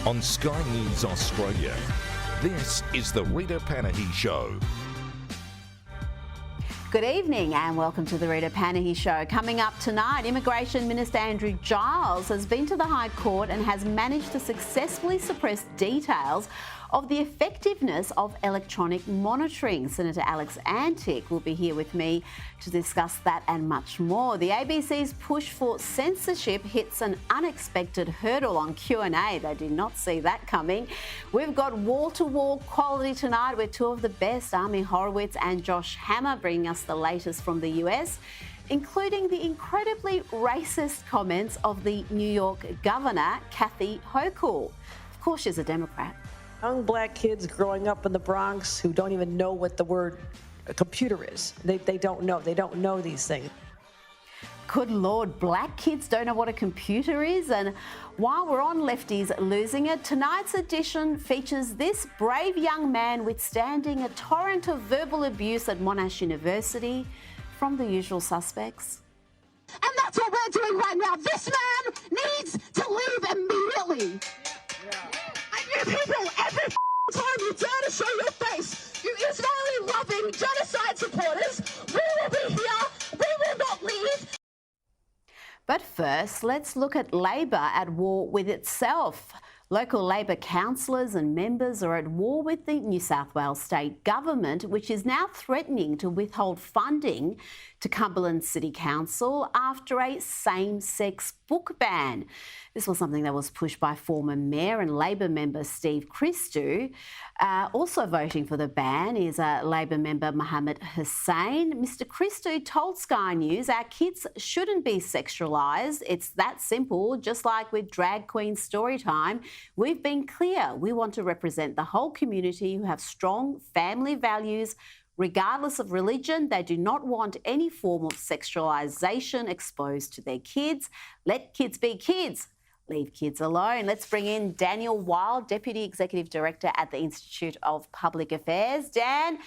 on Sky News Australia. This is the Rita Panahi Show. Good evening and welcome to the Rita Panahi Show. Coming up tonight, Immigration Minister Andrew Giles has been to the High Court and has managed to successfully suppress details of the effectiveness of electronic monitoring. Senator Alex Antic will be here with me to discuss that and much more. The ABC's push for censorship hits an unexpected hurdle on Q&A. They did not see that coming. We've got wall-to-wall quality tonight with two of the best, Ami Horowitz and Josh Hammer, bringing us the latest from the US, including the incredibly racist comments of the New York governor, Kathy Hochul. Of course, she's a Democrat. Young black kids growing up in the Bronx who don't even know what the word computer is. They don't know. They don't know these things. Good Lord, black kids don't know what a computer is. And while we're on Lefty's losing it, tonight's edition features this brave young man withstanding a torrent of verbal abuse at Monash University from the usual suspects. And that's what we're doing right now. This man needs to leave immediately. And you people, every time you dare to show your face, you Israeli-loving genocide supporters, we will be here. We will not leave. But first, let's look at Labor at war with itself. Local Labor councillors and members are at war with the New South Wales state government, which is now threatening to withhold funding to Cumberland City Council after a same-sex book ban. This was something that was pushed by former Mayor and Labor member Steve Christou. Also voting for the ban is Labor member Mohammed Hussain. Mr Christou told Sky News, our kids shouldn't be sexualised. It's that simple. Just like with Drag Queen Storytime, we've been clear. We want to represent the whole community who have strong family values. Regardless of religion, they do not want any form of sexualisation exposed to their kids. Let kids be kids. Leave kids alone. Let's bring in Daniel Wild, Deputy Executive Director at the Institute of Public Affairs. Dan,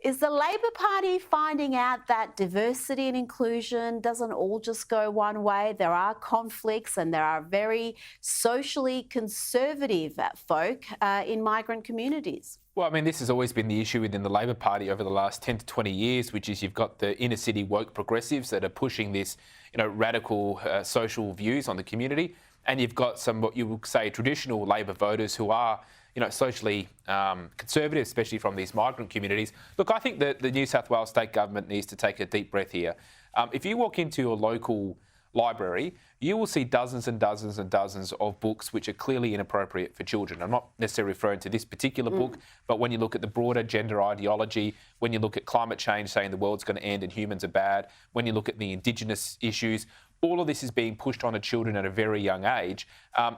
is the Labor Party finding out that diversity and inclusion doesn't all just go one way? There are conflicts and there are very socially conservative folk in migrant communities. Well, I mean, this has always been the issue within the Labor Party over the last 10 to 20 years, which is you've got the inner city woke progressives that are pushing this, radical social views on the community. And you've got some, what you would say, traditional Labor voters who are, socially conservative, especially from these migrant communities. Look, I think that the New South Wales state government needs to take a deep breath here. If you walk into your local library, you will see dozens and dozens and dozens of books which are clearly inappropriate for children. I'm not necessarily referring to this particular book, but when you look at the broader gender ideology, when you look at climate change saying the world's going to end and humans are bad, when you look at the Indigenous issues, all of this is being pushed onto children at a very young age.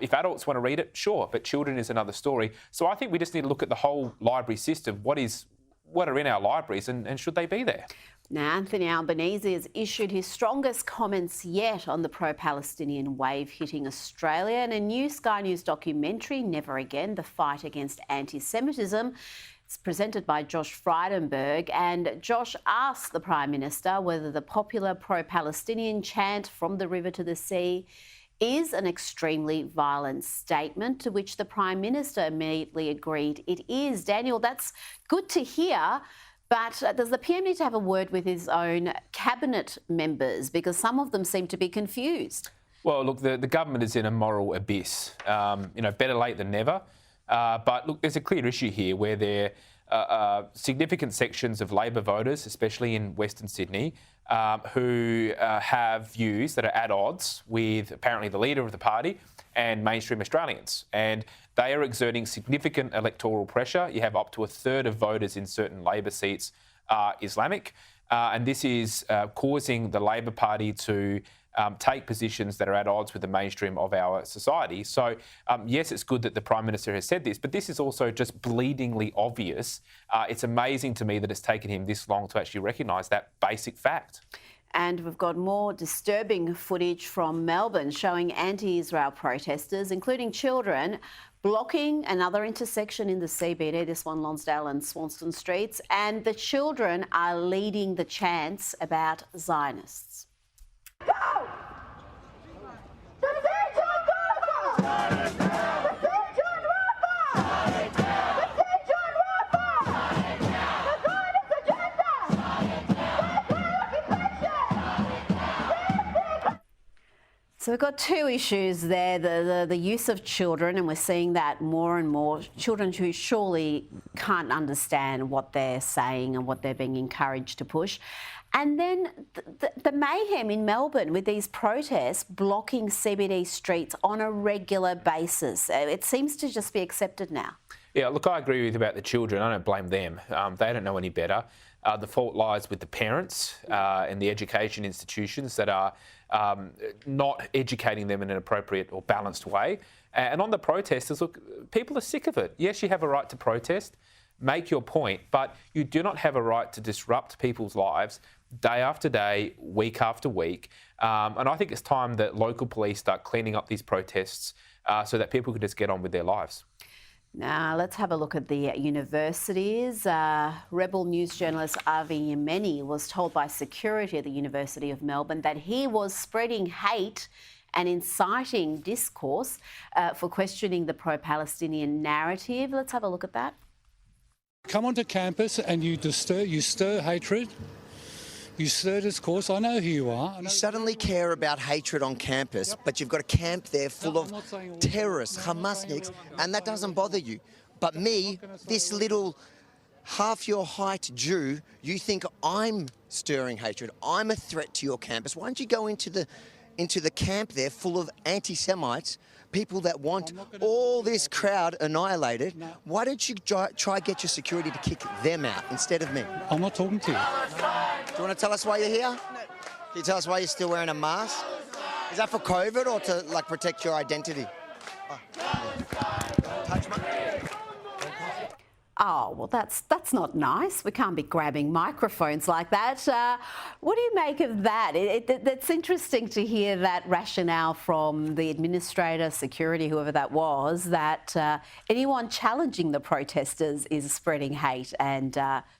If adults want to read it, sure, but children is another story. So I think we just need to look at the whole library system. What are in our libraries and should they be there? Now, Anthony Albanese has issued his strongest comments yet on the pro-Palestinian wave hitting Australia. In a new Sky News documentary, Never Again, the fight against anti-Semitism, it's presented by Josh Frydenberg, and Josh asked the Prime Minister whether the popular pro-Palestinian chant from the river to the sea is an extremely violent statement, to which the Prime Minister immediately agreed it is. Daniel, that's good to hear, but does the PM need to have a word with his own cabinet members, because some of them seem to be confused? Well, look, the government is in a moral abyss. Better late than never. But look, there's a clear issue here where there are significant sections of Labor voters, especially in Western Sydney, who have views that are at odds with apparently the leader of the party and mainstream Australians. And they are exerting significant electoral pressure. You have up to a third of voters in certain Labor seats are Islamic. And this is causing the Labor Party to take positions that are at odds with the mainstream of our society. So, yes, it's good that the Prime Minister has said this, but this is also just bleedingly obvious. It's amazing to me that it's taken him this long to actually recognise that basic fact. And we've got more disturbing footage from Melbourne showing anti-Israel protesters, including children, blocking another intersection in the CBD, this one Lonsdale and Swanston Streets, and the children are leading the chants about Zionists. Go! Revenge on Gaza! Revenge on So we've got two issues there, the use of children, and we're seeing that more and more, children who surely can't understand what they're saying and what they're being encouraged to push. And then the mayhem in Melbourne with these protests blocking CBD streets on a regular basis. It seems to just be accepted now. Yeah, look, I agree with you about the children. I don't blame them. They don't know any better. The fault lies with the parents and the education institutions that are not educating them in an appropriate or balanced way. And on the protesters, look, people are sick of it. Yes, you have a right to protest, make your point, but you do not have a right to disrupt people's lives day after day, week after week. And I think it's time that local police start cleaning up these protests so that people can just get on with their lives. Now, let's have a look at the universities. Rebel news journalist Avi Yemeni was told by security at the University of Melbourne that he was spreading hate and inciting discourse for questioning the pro-Palestinian narrative. Let's have a look at that. Come onto campus and you stir hatred. You stir discourse. I know who you are. You suddenly care about hatred on campus, but you've got a camp there full of terrorists, Hamasniks, and that doesn't bother you. But me, this little half your height Jew, you think I'm stirring hatred. I'm a threat to your campus. Why don't you go into the camp there full of anti-Semites, people that want all this crowd annihilated? Why don't you try get your security to kick them out instead of me? I'm not talking to you. Do you want to tell us why you're here? Can you tell us why you're still wearing a mask? Is that for COVID or to like protect your identity? Touch my... Oh, well, that's not nice. We can't be grabbing microphones like that. What do you make of that? It's interesting to hear that rationale from the administrator, security, whoever that was, that anyone challenging the protesters is spreading hate and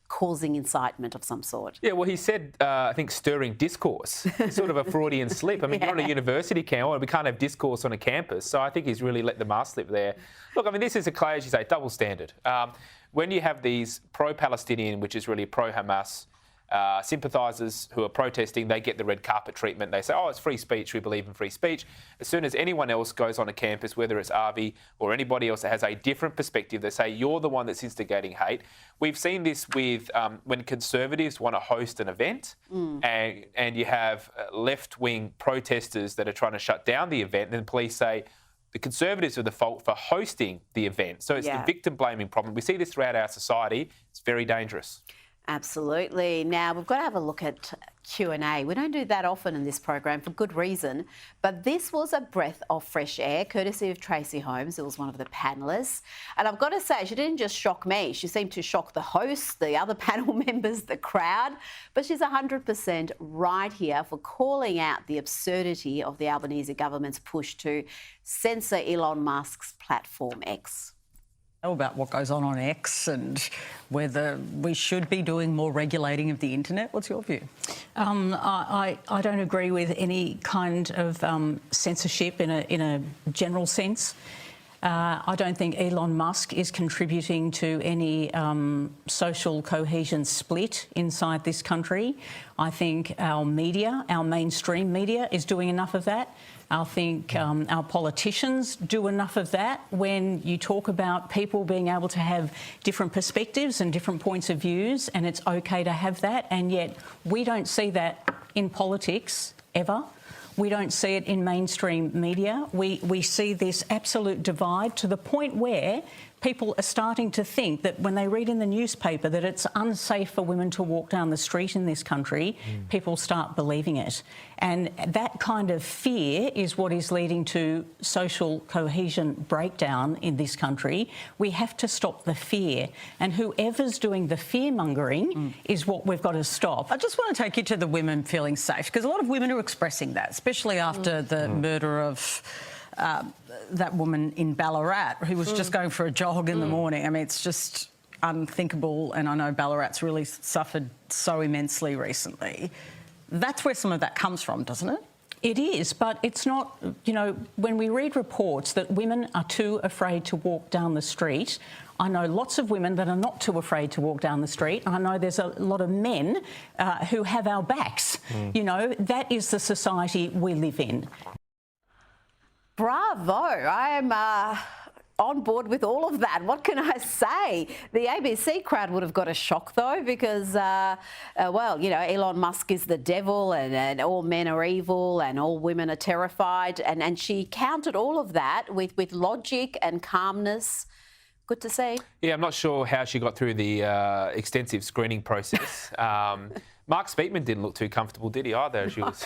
causing incitement of some sort. Yeah, well, he said, I think, stirring discourse. It's sort of a Freudian slip. I mean, you're on a university campus, we can't have discourse on a campus, so I think he's really let the mask slip there. Look, I mean, this is a clear, as you say, double standard. When you have these pro-Palestinian, which is really pro-Hamas, sympathisers who are protesting, they get the red carpet treatment. They say, oh, it's free speech, we believe in free speech. As soon as anyone else goes on a campus, whether it's Avi or anybody else that has a different perspective, they say, you're the one that's instigating hate. We've seen this with when Conservatives want to host an event and you have left-wing protesters that are trying to shut down the event, and then police say, the Conservatives are the fault for hosting the event. So it's the victim-blaming problem. We see this throughout our society. It's very dangerous. Absolutely. Now, we've got to have a look at Q&A. We don't do that often in this program for good reason, but this was a breath of fresh air, courtesy of Tracy Holmes, who was one of the panellists. And I've got to say, she didn't just shock me. She seemed to shock the hosts, the other panel members, the crowd. But she's 100% right here for calling out the absurdity of the Albanese government's push to censor Elon Musk's platform X. About what goes on X and whether we should be doing more regulating of the internet. What's your view? I don't agree with any kind of censorship in a general sense. I don't think Elon Musk is contributing to any social cohesion split inside this country. I think our media, our mainstream media, is doing enough of that. I think our politicians do enough of that. When you talk about people being able to have different perspectives and different points of views, and it's okay to have that, and yet we don't see that in politics ever. We don't see it in mainstream media. We see this absolute divide to the point where people are starting to think that when they read in the newspaper that it's unsafe for women to walk down the street in this country, people start believing it. And that kind of fear is what is leading to social cohesion breakdown in this country. We have to stop the fear. And whoever's doing the fear-mongering is what we've got to stop. I just want to take you to the women feeling safe, because a lot of women are expressing that, especially after the murder of that woman in Ballarat who was just going for a jog in the morning. I mean, it's just unthinkable, and I know Ballarat's really suffered so immensely recently. That's where some of that comes from, doesn't it? It is, but it's not, you know, when we read reports that women are too afraid to walk down the street, I know lots of women that are not too afraid to walk down the street. I know there's a lot of men who have our backs. You know, that is the society we live in. Bravo. I am on board with all of that. What can I say? The ABC crowd would have got a shock, though, because, well, you know, Elon Musk is the devil and all men are evil and all women are terrified. And she countered all of that with logic and calmness. Good to see. Yeah, I'm not sure how she got through the extensive screening process. Mark Speakman didn't look too comfortable, did he, either? She was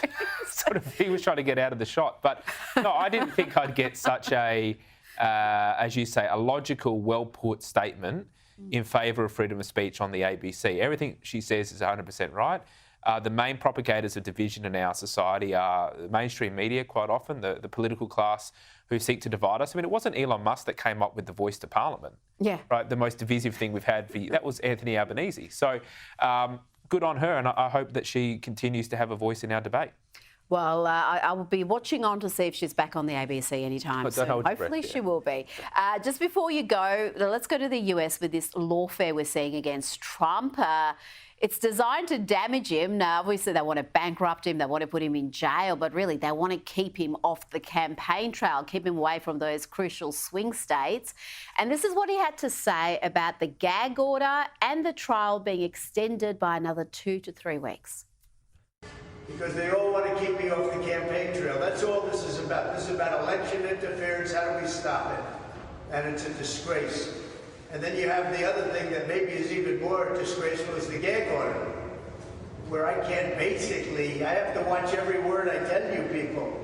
he was trying to get out of the shot. But no, I didn't think I'd get such a, as you say, a logical, well-put statement in favour of freedom of speech on the ABC. Everything she says is 100% right. The main propagators of division in our society are the mainstream media quite often, the political class who seek to divide us. I mean, it wasn't Elon Musk that came up with the voice to Parliament. Yeah. Right, the most divisive thing we've had for years. That was Anthony Albanese. So good on her, and I hope that she continues to have a voice in our debate. Well, I will be watching on to see if she's back on the ABC anytime soon. Hopefully she will be. Just before you go, let's go to the US with this lawfare we're seeing against Trump. It's designed to damage him. Now, obviously, they want to bankrupt him. They want to put him in jail. But really, they want to keep him off the campaign trail, keep him away from those crucial swing states. And this is what he had to say about the gag order and the trial being extended by another 2 to 3 weeks. Because they all want to keep me off the campaign trail. That's all this is about. This is about election interference. How do we stop it? And it's a disgrace. And then you have the other thing that maybe is even more disgraceful is the gag order, where I can't basically, I have to watch every word I tell you people.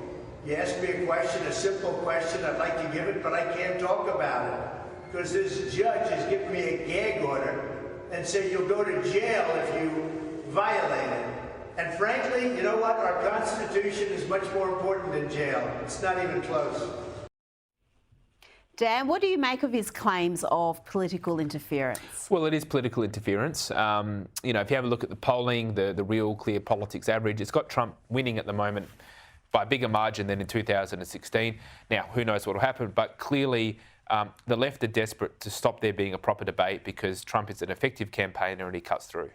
You ask me a question, a simple question, I'd like to give it, but I can't talk about it. Because this judge has given me a gag order and said you'll go to jail if you violate it. And frankly, you know what? Our Constitution is much more important than jail. It's not even close. Dan, what do you make of his claims of political interference? Well, it is political interference. You know, if you have a look at the polling, the real clear politics average, it's got Trump winning at the moment by a bigger margin than in 2016. Now, who knows what will happen, but clearly the left are desperate to stop there being a proper debate because Trump is an effective campaigner and he cuts through.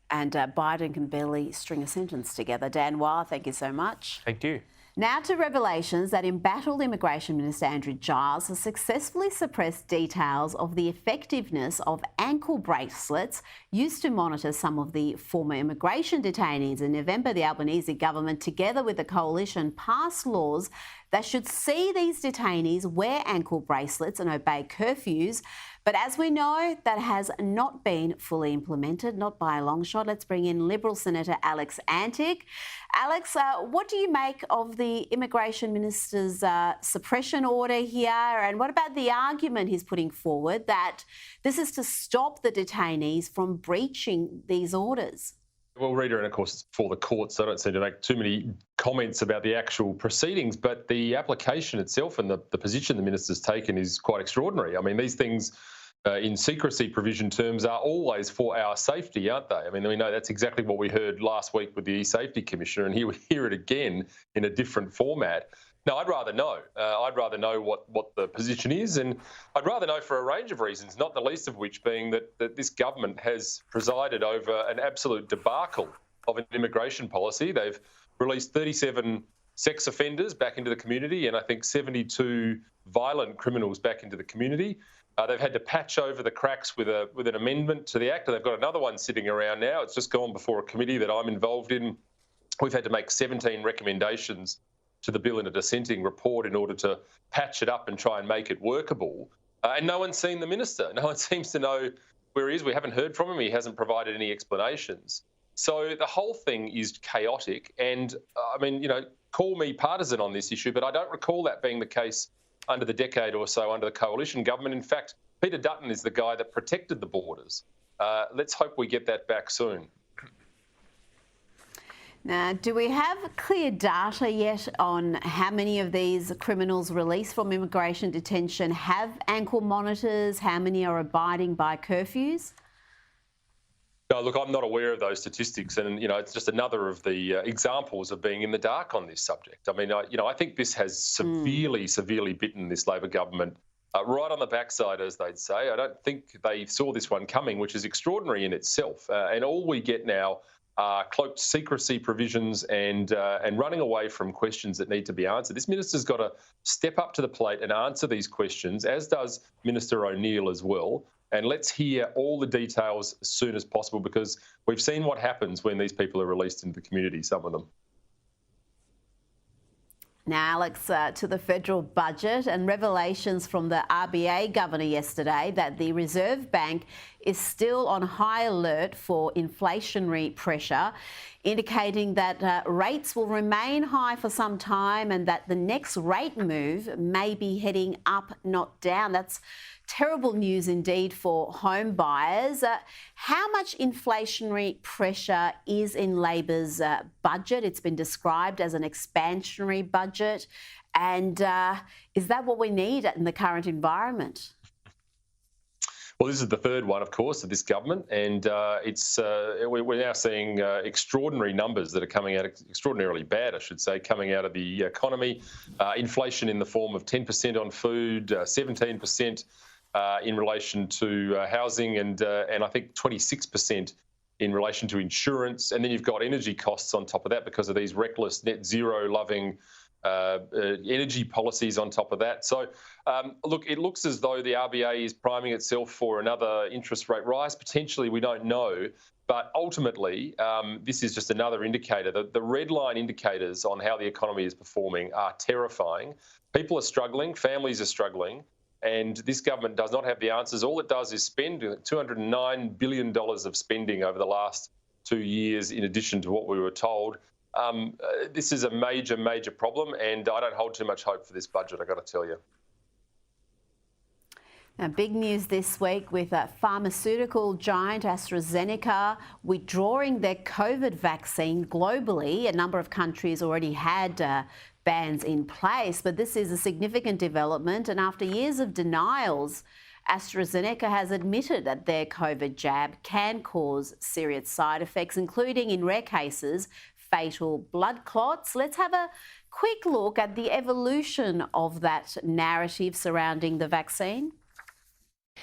And Biden can barely string a sentence together. Dan Weil, thank you so much. Thank you. Now to revelations that embattled Immigration Minister Andrew Giles has successfully suppressed details of the effectiveness of ankle bracelets used to monitor some of the former immigration detainees. In November, the Albanese government, together with the coalition, passed laws that should see these detainees wear ankle bracelets and obey curfews. But as we know, that has not been fully implemented, not by a long shot. Let's bring in Liberal Senator Alex Antic. Alex, what do you make of the Immigration Minister's suppression order here? And what about the argument he's putting forward that this is to stop the detainees from breaching these orders? Well, Rita, and of course it's before the courts, so I don't seem to make too many comments about the actual proceedings, but the application itself and the position the minister's taken is quite extraordinary. I mean, these things in secrecy provision terms are always for our safety, aren't they? I mean, we know that's exactly what we heard last week with the E-Safety Commissioner, and here we hear it again in a different format. No, I'd rather know. I'd rather know what the position is, and I'd rather know for a range of reasons, not the least of which being that this government has presided over an absolute debacle of an immigration policy. They've released 37 sex offenders back into the community and I think 72 violent criminals back into the community. They've had to patch over the cracks with an amendment to the Act, and they've got another one sitting around now. It's just gone before a committee that I'm involved in. We've had to make 17 recommendations to the bill in a dissenting report in order to patch it up and try and make it workable. And no one's seen the minister. No one seems to know where he is. We haven't heard from him. He hasn't provided any explanations. So the whole thing is chaotic. And I mean, you know, call me partisan on this issue, but I don't recall that being the case under the decade or so under the coalition government. In fact, Peter Dutton is the guy that protected the borders. Let's hope we get that back soon. Now, do we have clear data yet on how many of these criminals released from immigration detention have ankle monitors? How many are abiding by curfews? No, look, I'm not aware of those statistics, and you know, it's just another of the examples of being in the dark on this subject. I mean, I think this has severely bitten this Labor government right on the backside, as they'd say. I don't think they saw this one coming, which is extraordinary in itself. And all we get now are cloaked secrecy provisions and running away from questions that need to be answered. This minister's got to step up to the plate and answer these questions, as does Minister O'Neill as well. And let's hear all the details as soon as possible, because we've seen what happens when these people are released into the community, some of them. Now, Alex, to the federal budget and revelations from the RBA governor yesterday that the Reserve Bank is still on high alert for inflationary pressure, indicating that rates will remain high for some time and that the next rate move may be heading up, not down. That's terrible news indeed for home buyers. How much inflationary pressure is in Labor's budget? It's been described as an expansionary budget. And is that what we need in the current environment? Well, this is the third one, of course, of this government, and we're now seeing extraordinary numbers that are coming out, extraordinarily bad, I should say, coming out of the economy. Inflation in the form of 10% on food, 17% in relation to housing, and I think 26% in relation to insurance. And then you've got energy costs on top of that because of these reckless net zero loving energy policies on top of that. So, look, it looks as though the RBA is priming itself for another interest rate rise. Potentially, we don't know. But ultimately, this is just another indicator. The red line indicators on how the economy is performing are terrifying. People are struggling, families are struggling, and this government does not have the answers. All it does is spend $209 billion of spending over the last 2 years, in addition to what we were told. This is a major, major problem, and I don't hold too much hope for this budget, I've got to tell you. Now, big news this week with pharmaceutical giant AstraZeneca withdrawing their COVID vaccine globally. A number of countries already had bans in place, but this is a significant development. And after years of denials, AstraZeneca has admitted that their COVID jab can cause serious side effects, including, in rare cases, fatal blood clots. Let's have a quick look at the evolution of that narrative surrounding the vaccine.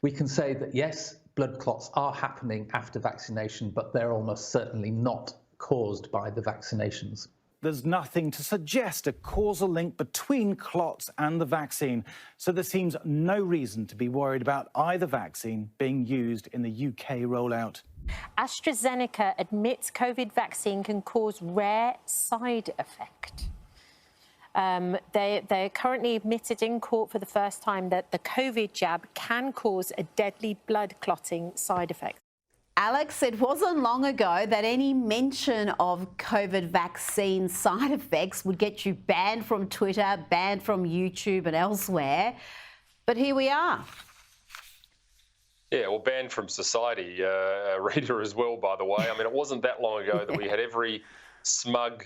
We can say that, yes, blood clots are happening after vaccination, but they're almost certainly not caused by the vaccinations. There's nothing to suggest a causal link between clots and the vaccine, so there seems no reason to be worried about either vaccine being used in the UK rollout. AstraZeneca admits COVID vaccine can cause rare side effect. They're currently admitted in court for the first time that the COVID jab can cause a deadly blood clotting side effect. Alex, it wasn't long ago that any mention of COVID vaccine side effects would get you banned from Twitter, banned from YouTube and elsewhere. But here we are. Yeah, well, banned from society, Rita, as well, by the way. I mean, it wasn't that long ago that we had every smug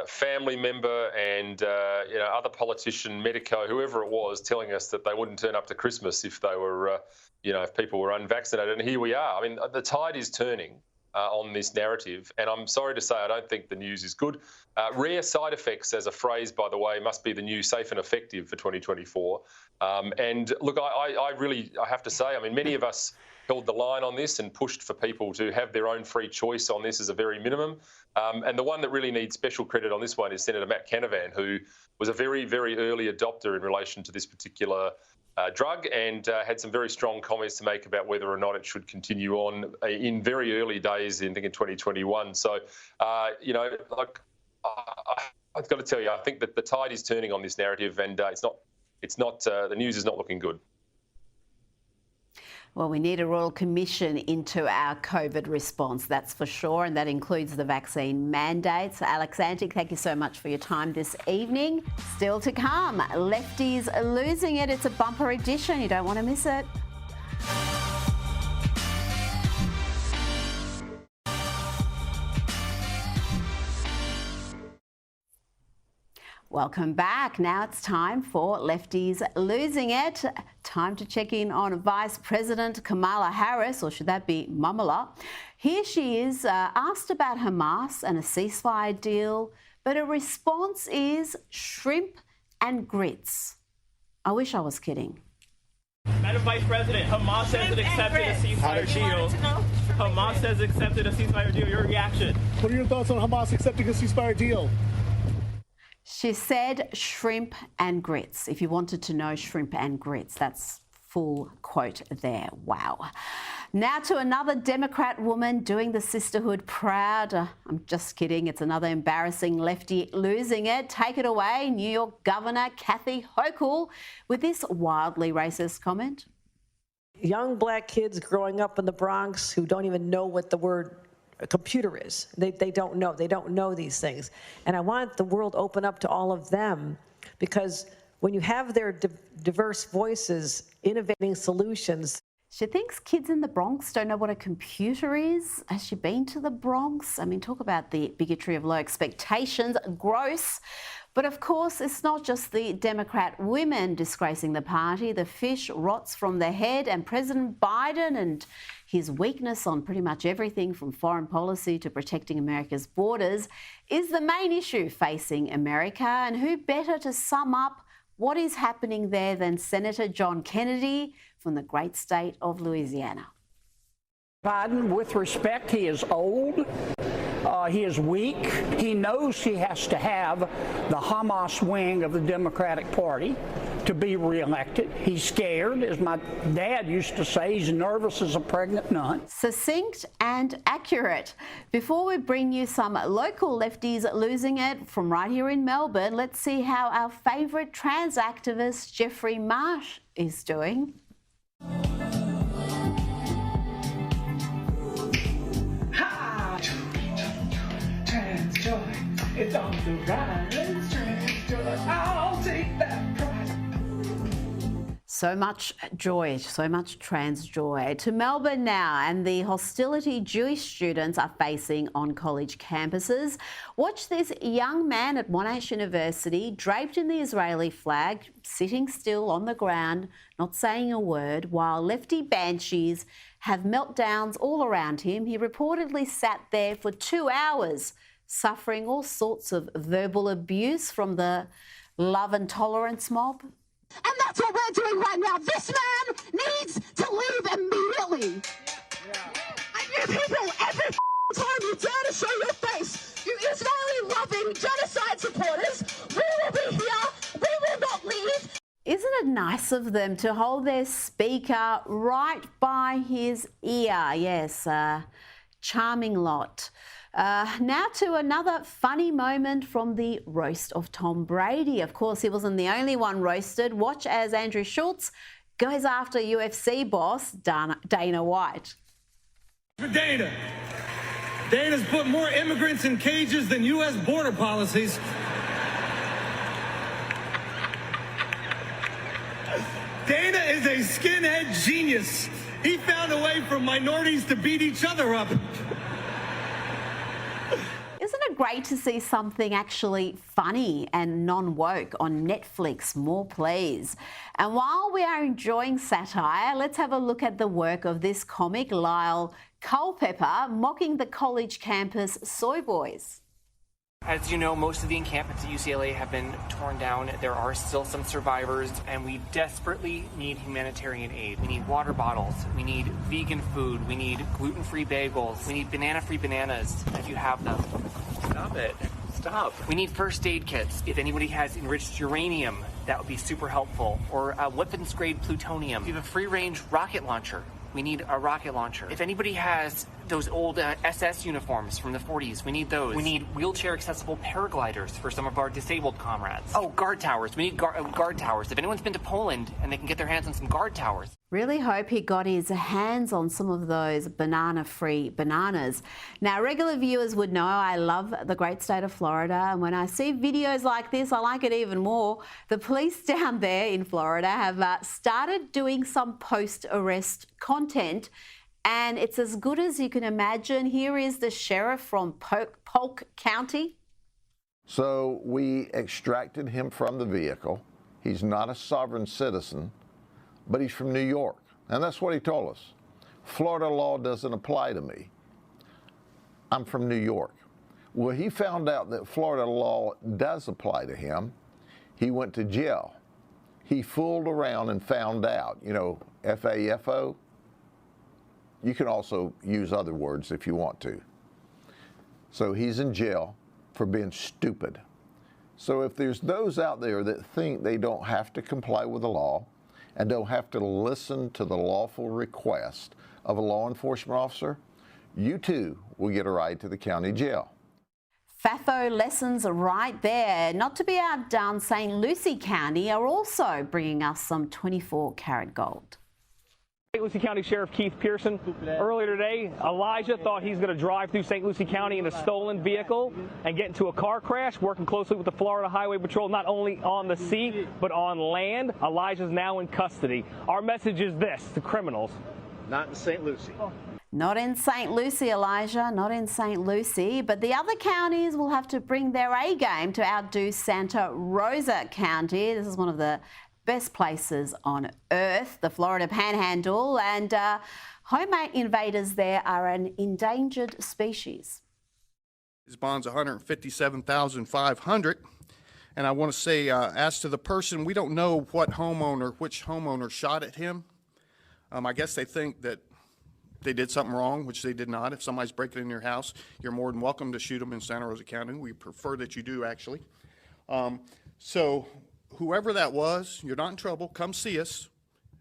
family member and other politician, medico, whoever it was, telling us that they wouldn't turn up to Christmas if they were, if people were unvaccinated. And here we are. I mean, the tide is turning on this narrative, and I'm sorry to say I don't think the news is good. Rare side effects, as a phrase, by the way, must be the new safe and effective for 2024. And look, I have to say, I mean, many of us held the line on this and pushed for people to have their own free choice on this as a very minimum. And the one that really needs special credit on this one is Senator Matt Canavan, who was a very, very early adopter in relation to this particular drug and had some very strong comments to make about whether or not it should continue on in very early days, I think in 2021. So, I've got to tell you, I think that the tide is turning on this narrative, and the news is not looking good. Well, we need a royal commission into our COVID response, that's for sure, and that includes the vaccine mandates. Alex Antic, thank you so much for your time this evening. Still to come, Lefty's losing it. It's a bumper edition. You don't want to miss it. Welcome back. Now it's time for Lefty's Losing It. Time to check in on Vice President Kamala Harris, or should that be Mamala? Here she is, asked about Hamas and a ceasefire deal, but her response is shrimp and grits. I wish I was kidding. Madam Vice President, Hamas has accepted a ceasefire deal. Hamas has accepted a ceasefire deal. Your reaction? What are your thoughts on Hamas accepting a ceasefire deal? She said shrimp and grits. If you wanted to know shrimp and grits, that's full quote there. Wow. Now to another Democrat woman doing the sisterhood proud. I'm just kidding. It's another embarrassing lefty losing it. Take it away, New York Governor Kathy Hochul, with this wildly racist comment. Young black kids growing up in the Bronx who don't even know what the word computer is. They don't know. They don't know these things. And I want the world to open up to all of them, because when you have their diverse voices innovating solutions. She thinks kids in the Bronx don't know what a computer is. Has she been to the Bronx? I mean, talk about the bigotry of low expectations. Gross. But of course, it's not just the Democrat women disgracing the party. The fish rots from the head, and President Biden and his weakness on pretty much everything from foreign policy to protecting America's borders is the main issue facing America. And who better to sum up what is happening there than Senator John Kennedy from the great state of Louisiana. Biden, with respect, he is old. He is weak. He knows he has to have the Hamas wing of the Democratic Party to be reelected. He's scared, as my dad used to say. He's nervous as a pregnant nun. Succinct and accurate. Before we bring you some local lefties losing it from right here in Melbourne, let's see how our favourite trans activist Jeffrey Marsh is doing. It's on the rise, trans joy. I'll take that prize. So much joy, so much trans joy. To Melbourne now, and the hostility Jewish students are facing on college campuses. Watch this young man at Monash University, draped in the Israeli flag, sitting still on the ground, not saying a word, while lefty banshees have meltdowns all around him. He reportedly sat there for 2 hours, suffering all sorts of verbal abuse from the love and tolerance mob. And that's what we're doing right now. This man needs to leave immediately. And you people, every time you dare to show your face, you Israeli-loving genocide supporters, we will be here. We will not leave. Isn't it nice of them to hold their speaker right by his ear? Yes, charming lot. Now to another funny moment from the roast of Tom Brady. Of course, he wasn't the only one roasted. Watch as Andrew Schultz goes after UFC boss Dana White. For Dana. Dana's put more immigrants in cages than U.S. border policies. Dana is a skinhead genius. He found a way for minorities to beat each other up. Isn't it great to see something actually funny and non-woke on Netflix? More please. And while we are enjoying satire, let's have a look at the work of this comic, Lyle Culpepper, mocking the college campus soy boys. As you know, most of the encampments at UCLA have been torn down. There are still some survivors, and we desperately need humanitarian aid. We need water bottles. We need vegan food. We need gluten-free bagels. We need banana-free bananas, if you have them. Stop it. Stop. We need first aid kits. If anybody has enriched uranium, that would be super helpful. Or weapons-grade plutonium. If you have a free-range rocket launcher, we need a rocket launcher. If anybody has those old SS uniforms from the 40s, we need those. We need wheelchair-accessible paragliders for some of our disabled comrades. Oh, guard towers. We need guard towers. If anyone's been to Poland and they can get their hands on some guard towers. Really hope he got his hands on some of those banana-free bananas. Now, regular viewers would know I love the great state of Florida, and when I see videos like this, I like it even more. The police down there in Florida have started doing some post-arrest content, and it's as good as you can imagine. Here is the sheriff from Polk County. So we extracted him from the vehicle. He's not a sovereign citizen, but he's from New York. And that's what he told us. Florida law doesn't apply to me. I'm from New York. Well, he found out that Florida law does apply to him. He went to jail. He fooled around and found out, you know, FAFO. You can also use other words if you want to. So he's in jail for being stupid. So if there's those out there that think they don't have to comply with the law and don't have to listen to the lawful request of a law enforcement officer, you too will get a ride to the county jail. FAFO lessons right there. Not to be outdone, St. Lucie County are also bringing us some 24-karat gold. St. Lucie County Sheriff Keith Pearson. Earlier today, Elijah thought he's going to drive through St. Lucie County in a stolen vehicle and get into a car crash, working closely with the Florida Highway Patrol, not only on the sea, but on land. Elijah's now in custody. Our message is this to criminals. Not in St. Lucie. Not in St. Lucie, Elijah, not in St. Lucie, but the other counties will have to bring their A game to outdo Santa Rosa County. This is one of the best places on earth, the Florida Panhandle, and home invaders there are an endangered species. His bond's $157,500, and I want to say, as to the person, we don't know which homeowner shot at him. I guess they think that they did something wrong, which they did not. If somebody's breaking in your house, you're more than welcome to shoot them in Santa Rosa County. We prefer that you do, actually. So whoever that was, you're not in trouble. Come see us.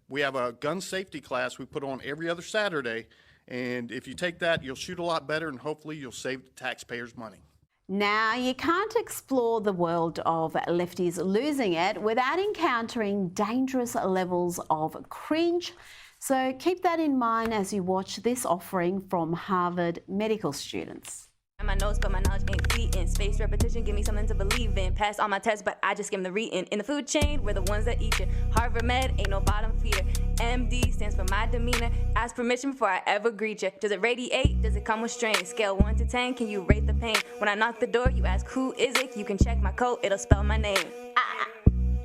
We have a gun safety class we put on every other Saturday, and if you take that, you'll shoot a lot better, and hopefully you'll save the taxpayers money. Now, you can't explore the world of lefties losing it without encountering dangerous levels of cringe. So keep that in mind as you watch this offering from Harvard medical students. My notes, but my knowledge ain't fleeting. Space repetition, give me something to believe in. Pass all my tests, but I just skim the reading. In the food chain, we're the ones that eat you. Harvard Med, ain't no bottom feeder. MD stands for my demeanor. Ask permission before I ever greet you. Does it radiate? Does it come with strain? Scale 1 to 10, can you rate the pain? When I knock the door, you ask who is it? You can check my code, it'll spell my name.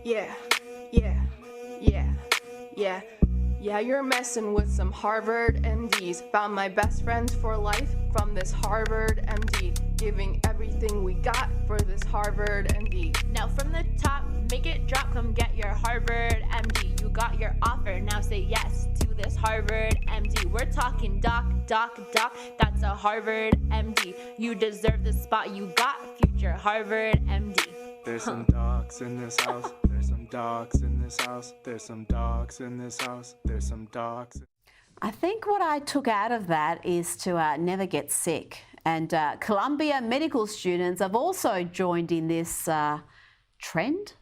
Yeah. Yeah, you're messing with some Harvard MDs. Found my best friends for life from this Harvard MD. Giving everything we got for this Harvard MD. Now from the top, make it drop, come get your Harvard MD. You got your offer, now say yes to this Harvard MD. We're talking doc, that's a Harvard MD. You deserve the spot, you got future Harvard MD. There's some docs in this house. There's some docs in this house. There's some docs in this house. There's some docs. I think what I took out of that is to never get sick. And Columbia medical students have also joined in this trend.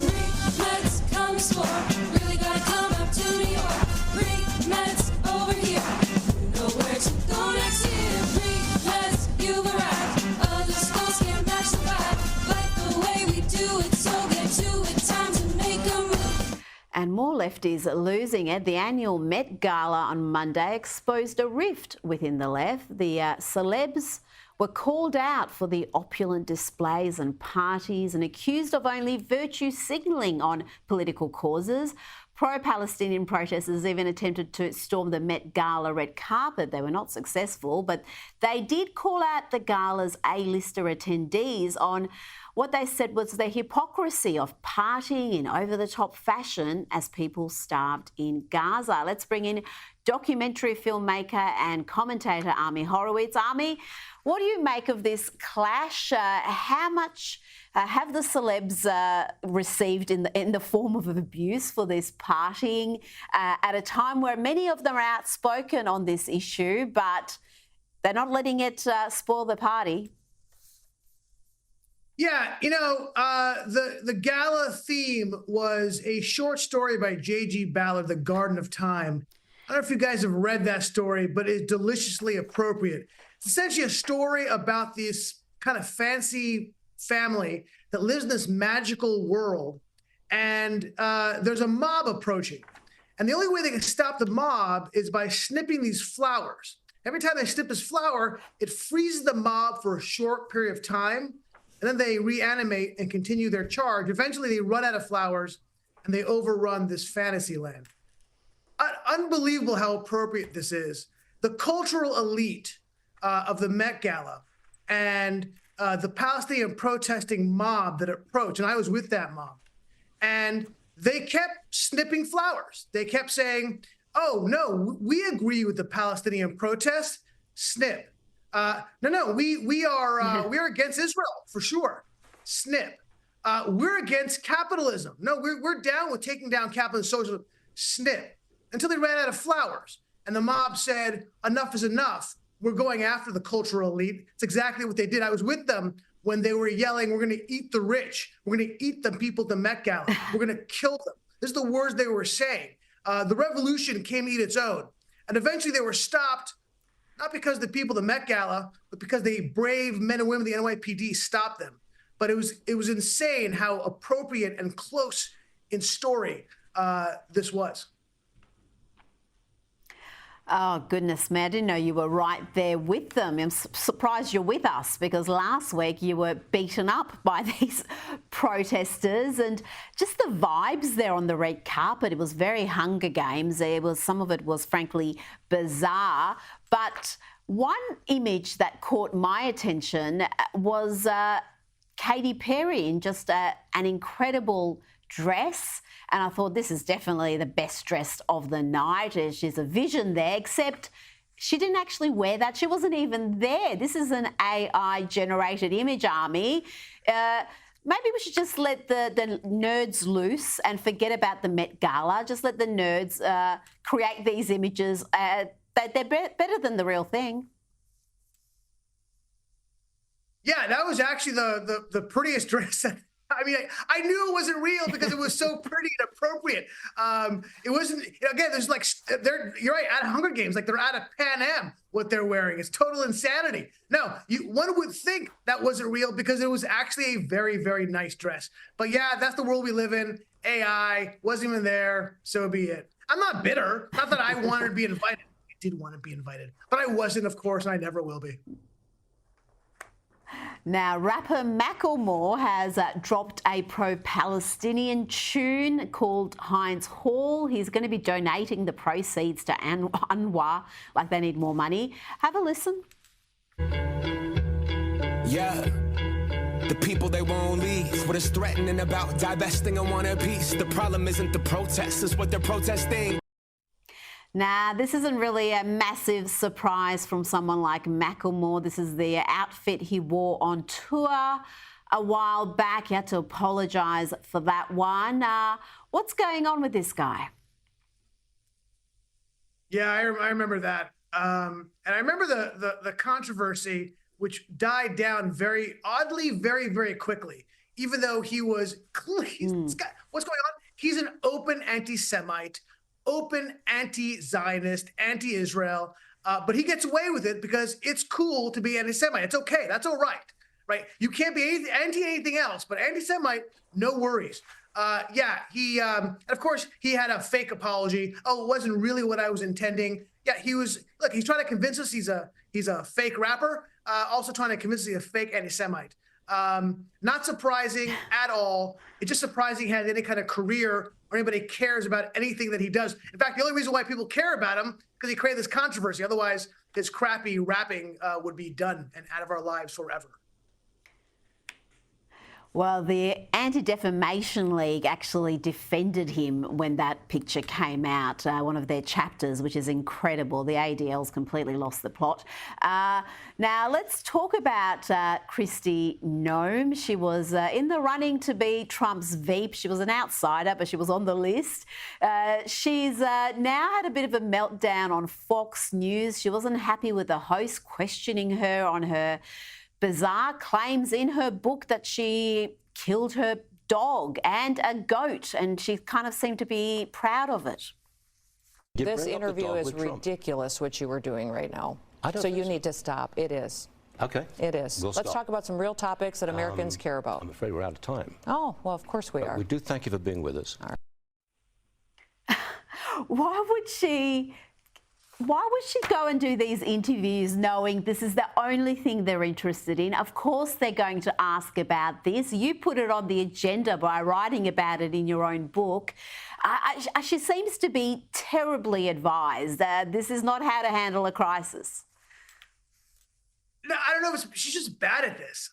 Let's come explore. Really gotta come up to New York. Bring meds over here. You know where to go next year. Bring meds, you've arrived. Other schools can't match the vibe. Like the way we do it, so get to it. Time to make a move. And more lefties losing it. The annual Met Gala on Monday exposed a rift within the left. The celebs were called out for the opulent displays and parties and accused of only virtue signalling on political causes. Pro-Palestinian protesters even attempted to storm the Met Gala red carpet. They were not successful, but they did call out the gala's A-lister attendees on what they said was the hypocrisy of partying in over-the-top fashion as people starved in Gaza. Let's bring in documentary filmmaker and commentator Ami Horowitz. Ami, what do you make of this clash? How much have the celebs received in the form of abuse for this partying at a time where many of them are outspoken on this issue, but they're not letting it spoil the party? Yeah, you know, the gala theme was a short story by J.G. Ballard, The Garden of Time. I don't know if you guys have read that story, but it's deliciously appropriate. It's essentially a story about this kind of fancy family that lives in this magical world, and there's a mob approaching. And the only way they can stop the mob is by snipping these flowers. Every time they snip this flower, it freezes the mob for a short period of time, and then they reanimate and continue their charge. Eventually, they run out of flowers, and they overrun this fantasy land. Unbelievable how appropriate this is. The cultural elite of the Met Gala and the Palestinian protesting mob that approached, and I was with that mob, and they kept snipping flowers. They kept saying, oh, no, we agree with the Palestinian protest, snip. No, we are against Israel, for sure, snip. We're against capitalism. No, we're down with taking down capitalist socialism, snip. Until they ran out of flowers. And the mob said, enough is enough. We're going after the cultural elite. It's exactly what they did. I was with them when they were yelling, we're going to eat the rich. We're going to eat the people at the Met Gala. We're going to kill them. This is the words they were saying. The revolution came to eat its own. And eventually they were stopped, not because the people at the Met Gala, but because the brave men and women of the NYPD stopped them. But it was insane how appropriate and close in story this was. Oh, goodness me, I didn't know you were right there with them. I'm surprised you're with us because last week you were beaten up by these protesters and just the vibes there on the red carpet. It was very Hunger Games. Some of it was frankly bizarre. But one image that caught my attention was Katy Perry in just an incredible dress. And I thought, this is definitely the best dressed of the night. She's a vision there, except she didn't actually wear that. She wasn't even there. This is an AI-generated image army. Maybe we should just let the nerds loose and forget about the Met Gala. Just let the nerds create these images. They're better than the real thing. Yeah, that was actually the prettiest dress. I mean, I knew it wasn't real because it was so pretty and appropriate. It wasn't, again, there's like, you're right, at Hunger Games, like they're out of Pan Am, what they're wearing. It's total insanity. No, one would think that wasn't real because it was actually a very, very nice dress. But yeah, that's the world we live in. AI wasn't even there, so be it. I'm not bitter. Not that I wanted to be invited. I did want to be invited, but I wasn't, of course, and I never will be. Now, rapper Macklemore has dropped a pro-Palestinian tune called Heinz Hall. He's going to be donating the proceeds to UNRWA, like they need more money. Have a listen. Yeah. The people, they won't leave. What is threatening about divesting and want a piece? The problem isn't the protests, it's what they're protesting. Nah, this isn't really a massive surprise from someone like Macklemore. This is the outfit he wore on tour a while back. He had to apologise for that one. What's going on with this guy? Yeah, I remember that. And I remember the controversy, which died down very oddly, very, very quickly, even though he was, what's going on? He's an open anti-Semite, open anti-Zionist, anti-Israel, but he gets away with it because it's cool to be anti-Semite. It's okay. That's all right, right? You can't be anti-anything else, but anti-Semite, no worries. Yeah, of course, he had a fake apology. Oh, it wasn't really what I was intending. Yeah, he's trying to convince us he's a fake rapper, also trying to convince us he's a fake anti-Semite. Not surprising at all. It's just surprising he has any kind of career or anybody cares about anything that he does. In fact, the only reason why people care about him because he created this controversy. Otherwise, his crappy rapping would be done and out of our lives forever. Well, the Anti-Defamation League actually defended him when that picture came out, one of their chapters, which is incredible. The ADL's completely lost the plot. Now, let's talk about Kristi Noem. She was in the running to be Trump's Veep. She was an outsider, but she was on the list. She's now had a bit of a meltdown on Fox News. She wasn't happy with the host questioning her on her bizarre claims in her book that she killed her dog and a goat, and she kind of seemed to be proud of it. This interview is ridiculous, what you were doing right now. So you need to stop. It is. Okay. It is. Let's talk about some real topics that Americans care about. I'm afraid we're out of time. Oh, well, of course we are. We do thank you for being with us. Why would she go and do these interviews knowing this is the only thing they're interested in? Of course they're going to ask about this. You put it on the agenda by writing about it in your own book. She seems to be terribly advised. This is not how to handle a crisis. No, I don't know if she's just bad at this.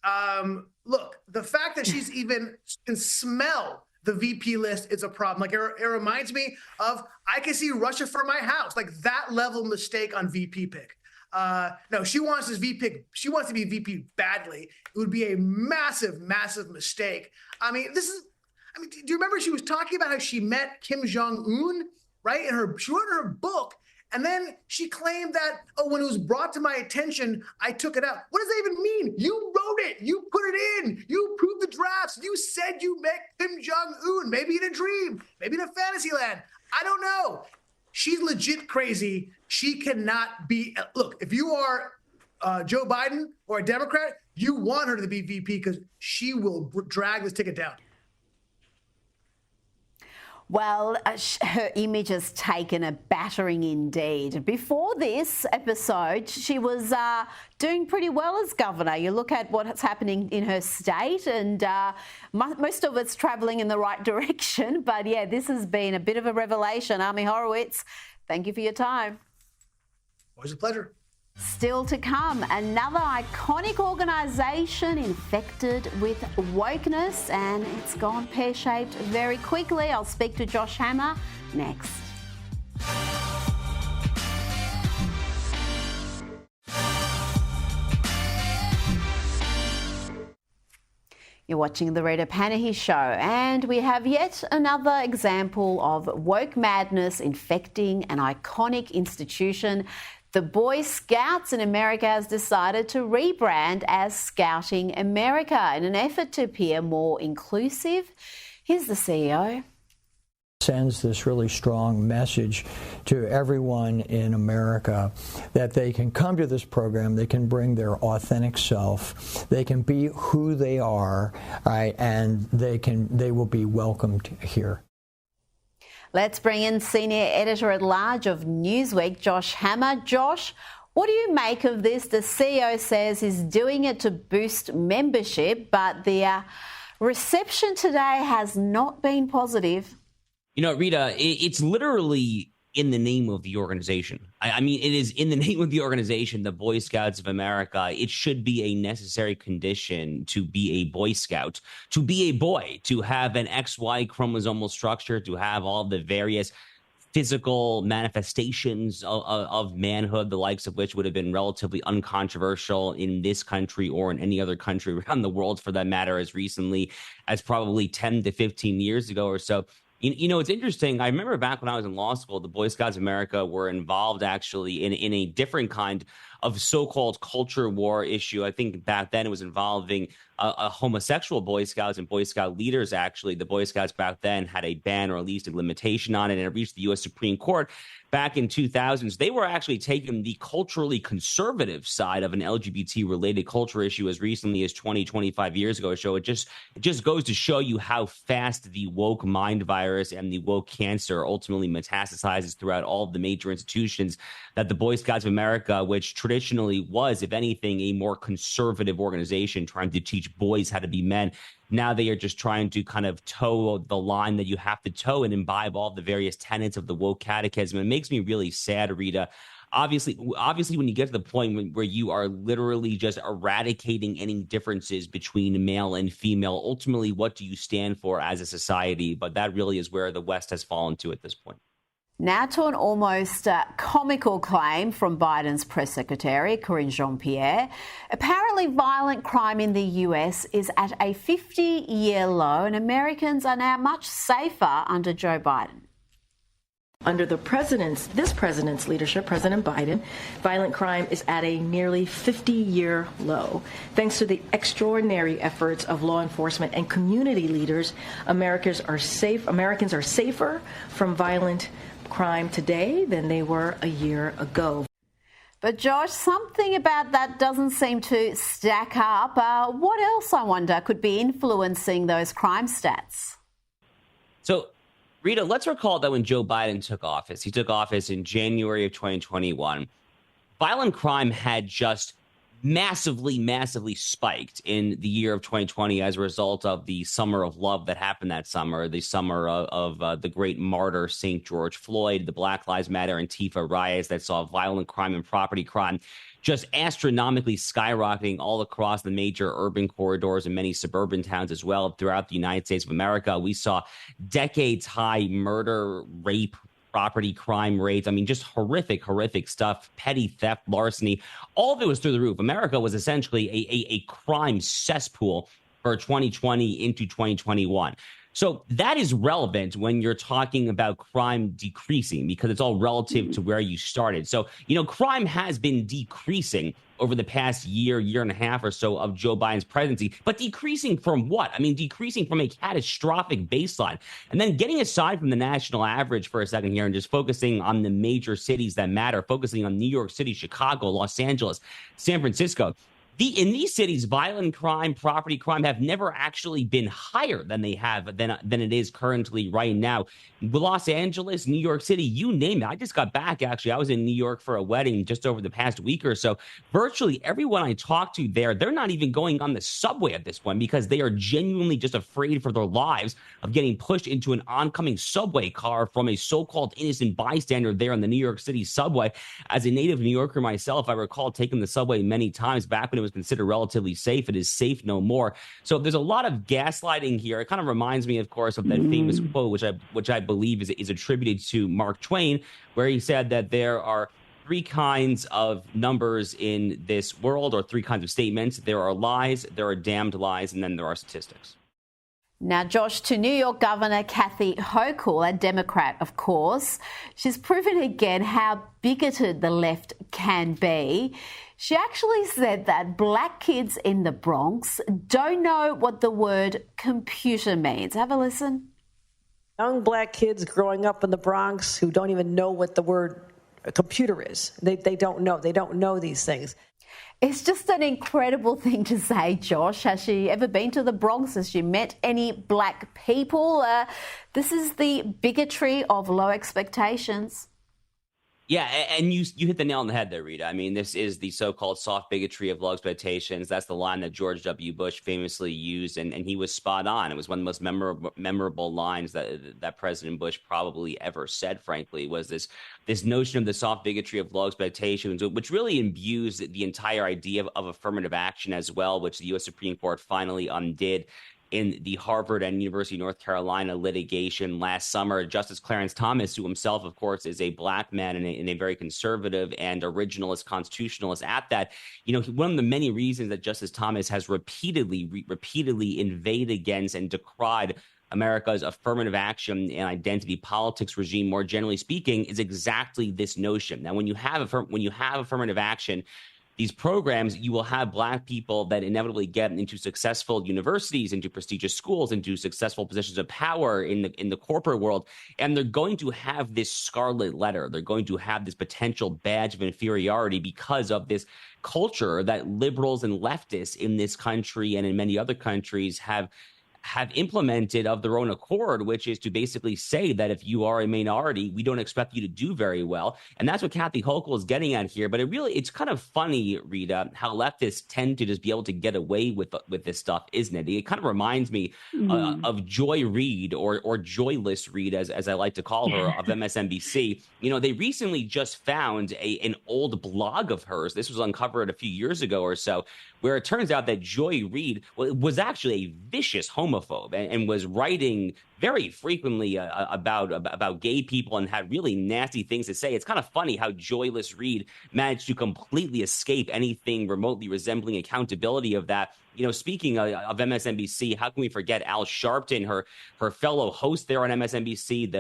Look, the fact that she's even can smell the VP list is a problem. Like it reminds me of, I can see Russia for my house, like that level mistake on VP pick. No, she wants this VP. She wants to be VP badly. It would be a massive, massive mistake. I mean, do you remember she was talking about how she met Kim Jong-un, right? She wrote in her book, and then she claimed that, when it was brought to my attention, I took it out. What does that even mean? You wrote it. You put it in. You approved the drafts. You said you met Kim Jong-un, maybe in a dream, maybe in a fantasy land. I don't know. She's legit crazy. She cannot be. Look, if you are Joe Biden or a Democrat, you want her to be VP because she will drag this ticket down. Well, her image has taken a battering indeed. Before this episode, she was doing pretty well as governor. You look at what's happening in her state, and most of it's travelling in the right direction. But yeah, this has been a bit of a revelation. Ami Horowitz, thank you for your time. Always a pleasure. Still to come, another iconic organisation infected with wokeness, and it's gone pear-shaped very quickly. I'll speak to Josh Hammer next. You're watching the Rita Panahi Show, and we have yet another example of woke madness infecting an iconic institution. The Boy Scouts in America has decided to rebrand as Scouting America in an effort to appear more inclusive. Here's the CEO. Sends this really strong message to everyone in America that they can come to this program, they can bring their authentic self, they can be who they are, right, and they will be welcomed here. Let's bring in Senior Editor-at-Large of Newsweek, Josh Hammer. Josh, what do you make of this? The CEO says he's doing it to boost membership, but the reception today has not been positive. You know, Rita, it's literally in the name of the organization. I mean, it is in the name of the organization, the Boy Scouts of America. It should be a necessary condition to be a Boy Scout, to be a boy, to have an XY chromosomal structure, to have all the various physical manifestations of manhood, the likes of which would have been relatively uncontroversial in this country or in any other country around the world, for that matter, as recently as probably 10 to 15 years ago or so. You know, it's interesting. I remember back when I was in law school, the Boy Scouts of America were involved actually in a different kind of so-called culture war issue. I think back then it was involving a homosexual Boy Scouts and Boy Scout leaders. Actually, the Boy Scouts back then had a ban or at least a limitation on it, and it reached the U.S. Supreme Court back in 2000s. They were actually taking the culturally conservative side of an LGBT-related culture issue as recently as 20, 25 years ago. So it just goes to show you how fast the woke mind virus and the woke cancer ultimately metastasizes throughout all of the major institutions, that the Boy Scouts of America, which traditionally was, if anything, a more conservative organization trying to teach boys how to be men, now they are just trying to kind of toe the line that you have to toe and imbibe all the various tenets of the woke catechism. It makes me really sad, Rita. Obviously, when you get to the point where you are literally just eradicating any differences between male and female, ultimately, what do you stand for as a society? But that really is where the West has fallen to at this point. Now to an almost comical claim from Biden's press secretary, Karine Jean-Pierre. Apparently, violent crime in the US is at a 50-year low, and Americans are now much safer under Joe Biden. Under this president's leadership, President Biden, violent crime is at a nearly 50-year low. Thanks to the extraordinary efforts of law enforcement and community leaders, Americans are safer from violent crime today than they were a year ago. But Josh, something about that doesn't seem to stack up. What else, I wonder, could be influencing those crime stats? So, Rita, let's recall that when Joe Biden took office, he took office in January of 2021, violent crime had just massively spiked in the year of 2020 as a result of the summer of love that happened that summer, the summer of the great martyr St. George Floyd, the Black Lives Matter Antifa riots that saw violent crime and property crime just astronomically skyrocketing all across the major urban corridors and many suburban towns as well throughout the United States of America. We saw decades-high murder, rape, property crime rates. I mean, just horrific stuff, petty theft, larceny. All of it was through the roof. America was essentially a crime cesspool for 2020 into 2021. So that is relevant when you're talking about crime decreasing, because it's all relative to where you started. So, crime has been decreasing over the past year and a half or so of Joe Biden's presidency, but decreasing from what? I mean, decreasing from a catastrophic baseline. And then getting aside from the national average for a second here and just focusing on the major cities that matter, focusing on New York City, Chicago, Los Angeles, San Francisco. In these cities, violent crime, property crime have never actually been higher than they have than it is currently right now. Los Angeles, New York City, you name it. I just got back, actually. I was in New York for a wedding just over the past week or so. Virtually everyone I talked to there, they're not even going on the subway at this point because they are genuinely just afraid for their lives of getting pushed into an oncoming subway car from a so-called innocent bystander there on the New York City subway. As a native New Yorker myself, I recall taking the subway many times back when it was considered relatively safe. It is safe no more. So there's a lot of gaslighting here. It kind of reminds me, of course, of that famous quote, which I believe is attributed to Mark Twain, where he said that there are three kinds of numbers in this world, or three kinds of statements. There are lies, there are damned lies, and then there are statistics. Now, Josh, to New York Governor Kathy Hochul, a Democrat, of course, she's proven again how bigoted the left can be. She actually said that black kids in the Bronx don't know what the word computer means. Have a listen. Young black kids growing up in the Bronx who don't even know what the word computer is. They don't know. They don't know these things. It's just an incredible thing to say, Josh. Has she ever been to the Bronx? Has she met any black people? This is the bigotry of low expectations. Yeah, and you hit the nail on the head there, Rita. I mean, this is the so-called soft bigotry of low expectations. That's the line that George W. Bush famously used, and he was spot on. It was one of the most memorable lines that President Bush probably ever said, frankly, was this notion of the soft bigotry of low expectations, which really imbues the entire idea of affirmative action as well, which the U.S. Supreme Court finally undid in the Harvard and University of North Carolina litigation last summer. Justice Clarence Thomas, who himself, of course, is a black man and a very conservative and originalist constitutionalist at that, one of the many reasons that Justice Thomas has repeatedly invaded against and decried America's affirmative action and identity politics regime, more generally speaking, is exactly this notion. Now, when you have affirmative action, these programs, you will have black people that inevitably get into successful universities, into prestigious schools, into successful positions of power in the corporate world, and they're going to have this scarlet letter. They're going to have this potential badge of inferiority because of this culture that liberals and leftists in this country and in many other countries have implemented of their own accord, which is to basically say that if you are a minority, we don't expect you to do very well. And that's what Kathy Hochul is getting at here. But it's kind of funny, Rita, how leftists tend to just be able to get away with this stuff, isn't it? It kind of reminds me of Joy Reid or Joyless Reid, as I like to call her, of MSNBC. They recently just found an old blog of hers. This was uncovered a few years ago or so, where it turns out that Joy Reid was actually a vicious homophobe and was writing very frequently about gay people and had really nasty things to say. It's kind of funny how Joyless Reid managed to completely escape anything remotely resembling accountability of that. Speaking of MSNBC, how can we forget Al Sharpton, her fellow host there on MSNBC?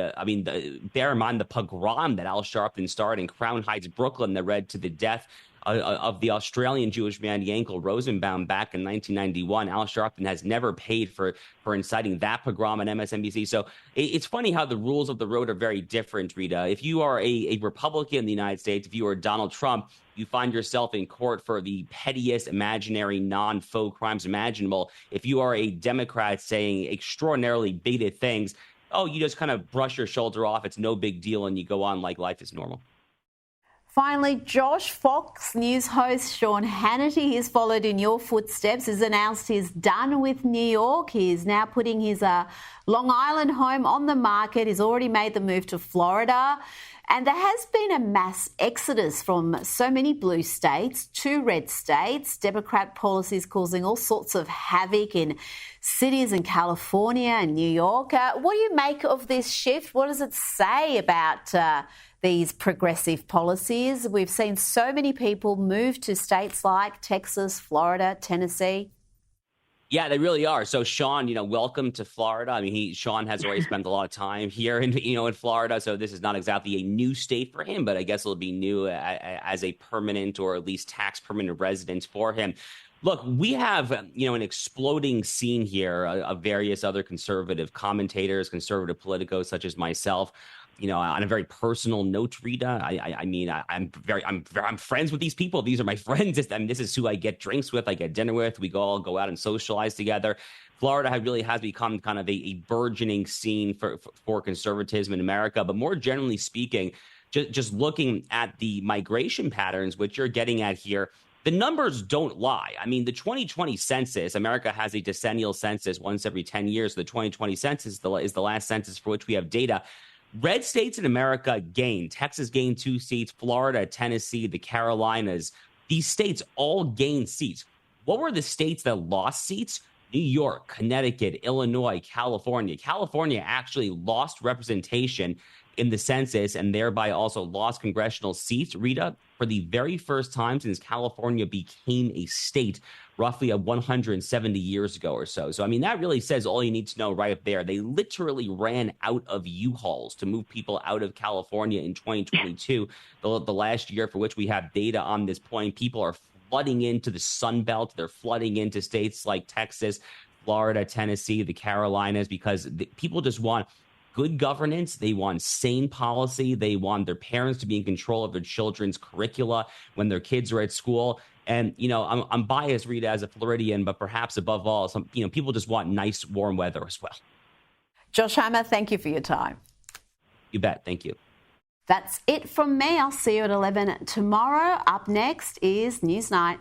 Bear in mind the pogrom that Al Sharpton starred in Crown Heights, Brooklyn, that led to the death of the Australian Jewish man Yankel Rosenbaum back in 1991. Al Sharpton has never paid for inciting that pogrom on MSNBC. So it's funny how the rules of the road are very different, Rita. If you are a Republican in the United States, if you are Donald Trump, you find yourself in court for the pettiest imaginary non-faux crimes imaginable. If you are a Democrat saying extraordinarily bigoted things, you just kind of brush your shoulder off. It's no big deal, and you go on like life is normal. Finally, Josh, Fox News host Sean Hannity has followed in your footsteps, has announced he's done with New York. He is now putting his Long Island home on the market. He's already made the move to Florida. And there has been a mass exodus from so many blue states to red states. Democrat policies causing all sorts of havoc in cities in California and New York. What do you make of this shift? What does it say about these progressive policies? We've seen so many people move to states like Texas, Florida, Tennessee. Yeah, they really are. So, Sean, welcome to Florida. I mean, Sean has already spent a lot of time here in Florida. So this is not exactly a new state for him, but I guess it'll be new as a permanent or at least tax permanent residence for him. Look, we have, an exploding scene here of various other conservative commentators, conservative politicos such as myself. On a very personal note, Rita, I'm friends with these people. These are my friends. This is who I get drinks with, I get dinner with. We all go out and socialize together. Florida really has become kind of a burgeoning scene for conservatism in America. But more generally speaking, just looking at the migration patterns, which you're getting at here, the numbers don't lie. I mean, the 2020 census, America has a decennial census once every 10 years. The 2020 census is the last census for which we have data. Red states in America gained. Texas gained 2 seats. Florida, Tennessee, the Carolinas. These states all gained seats. What were the states that lost seats? New York, Connecticut, Illinois, California. California actually lost representation in the census and thereby also lost congressional seats, Rita, for the very first time since California became a state roughly 170 years ago or so. So, I mean, that really says all you need to know right up there. They literally ran out of U-Hauls to move people out of California in 2022, the last year for which we have data on this point. People are flooding into the Sun Belt. They're flooding into states like Texas, Florida, Tennessee, the Carolinas, because people just want good governance. They want sane policy. They want their parents to be in control of their children's curricula when their kids are at school. And, I'm biased, Rita, as a Floridian, but perhaps above all, people just want nice, warm weather as well. Josh Hammer, thank you for your time. You bet. Thank you. That's it from me. I'll see you at 11 tomorrow. Up next is Newsnight.